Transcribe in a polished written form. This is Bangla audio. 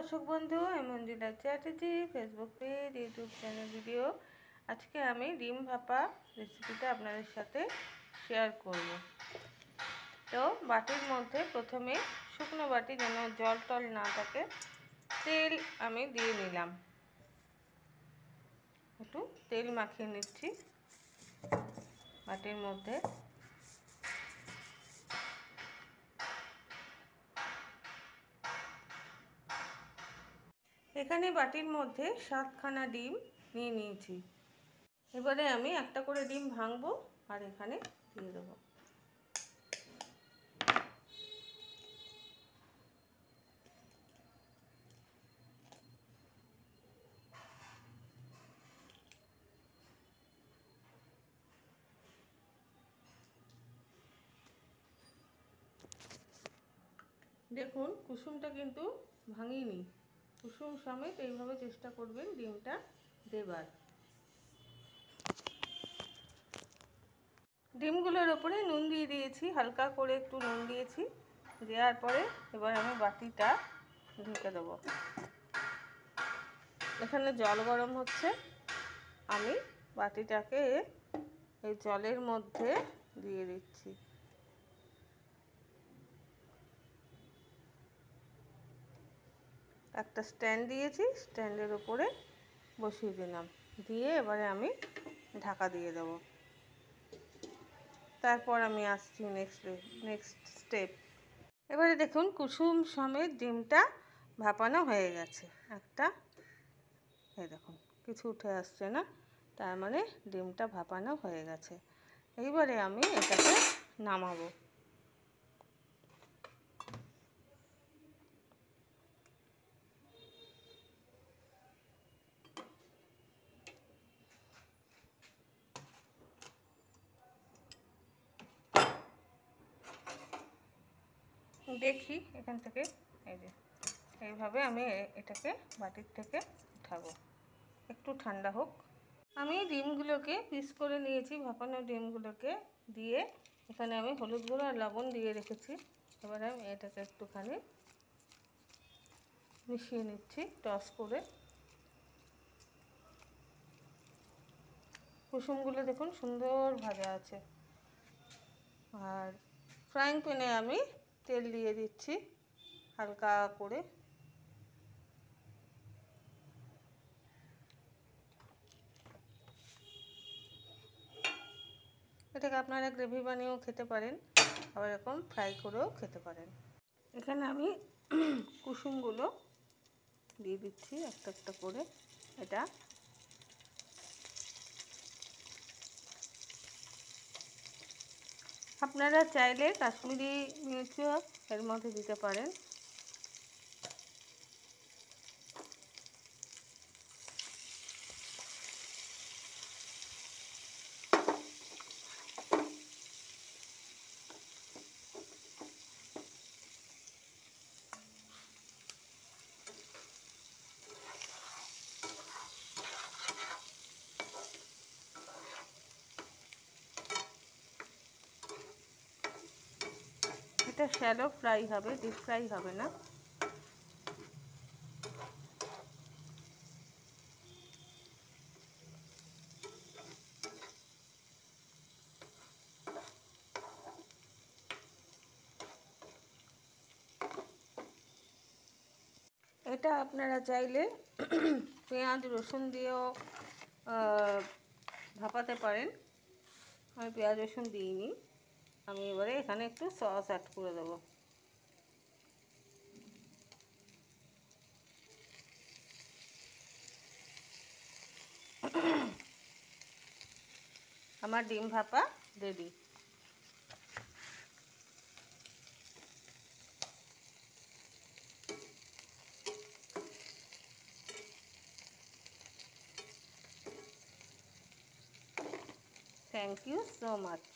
দর্শক বন্ধু, আমি Manjula Chatterjee, Facebook page, YouTube channel video. আজকে আমি ডিম ভাপা রেসিপিটা আপনাদের সাথে শেয়ার করব। তো বাটির মধ্যে প্রথমে শুকনো বাটি, যেন জল টল না থাকে, তেল আমি দিয়ে নিলাম। একটু তেল মাখিয়ে নিচ্ছি বাটির মধ্যে। এখানে বাটির মধ্যে 7খানা ডিম নিয়ে নিয়েছি। এবারে আমি একটা করে ডিম ভাঙবো আর এখানে দিয়ে দেবো। দেখুন, কুসুমটা কিন্তু ভাঙিনি। কুসুম সমেত এইভাবে চেষ্টা করবেন ডিমটা দেবার। ডিমগুলোর ওপরে নুন দিয়ে দিয়েছি, হালকা করে একটু নুন দিয়েছি। দেওয়ার পরে এবার আমি বাটিটা ঢেকে দেবো। এখানে জল গরম হচ্ছে, আমি বাটিটাকে এই জলের মধ্যে দিয়ে দিচ্ছি। একটা স্ট্যান্ড দিয়েছি, স্ট্যান্ডের উপরে বসিয়ে দিলাম। দিয়ে এবারে আমি ঢাকা দিয়ে দেবো। তারপর আমি আসছি নেক্সট স্টেপ। এবারে দেখুন, কুসুম সমেত ডিমটা ভাপানো হয়ে গেছে। এই দেখুন, কিছু উঠে আসছে না, তার মানে ডিমটা ভাপানো হয়ে গেছে। এইবারে আমি এটাকে নামাবো। দেখি এখান থেকে, এই যে এইভাবে আমি এটাকে বাটির থেকে উঠাবো। একটু ঠান্ডা হোক। আমি ডিমগুলোকে পিস করে নিয়েছি, ভাপানো ডিমগুলোকে দিয়ে এখানে আমি হলুদ গুঁড়ো আর লবণ দিয়ে রেখেছি। এবার আমি এটাকে একটুখানি মিশিয়ে নিচ্ছি টস করে। কুসুমগুলো দেখুন সুন্দর ভাজা আছে। আর ফ্রাইং প্যানে আমি তেল দিয়ে দিচ্ছি হালকা করে। এটাকে আপনারা গ্রেভি বানিয়েও খেতে পারেন, আবার এরকম ফ্রাই করেও খেতে পারেন। এখানে আমি কুসুমগুলো দিয়ে দিচ্ছি একটা একটা করে। এটা আপনারা চাইলে কাশ্মীরি মির্চও এর মধ্যে দিতে পারেন। এটা শ্যালো ফ্রাই হবে, ডিপ ফ্রাই হবে না। এটা আপনারা চাইলে পেঁয়াজ রসুন দিয়েও ভাপাতে পারেন। আমি পেঁয়াজ রসুন দিইনি। আমি এবারে এখানে একটু সস অ্যাড করে দেবো। আমার ডিম ভাপা ready. Thank you so much.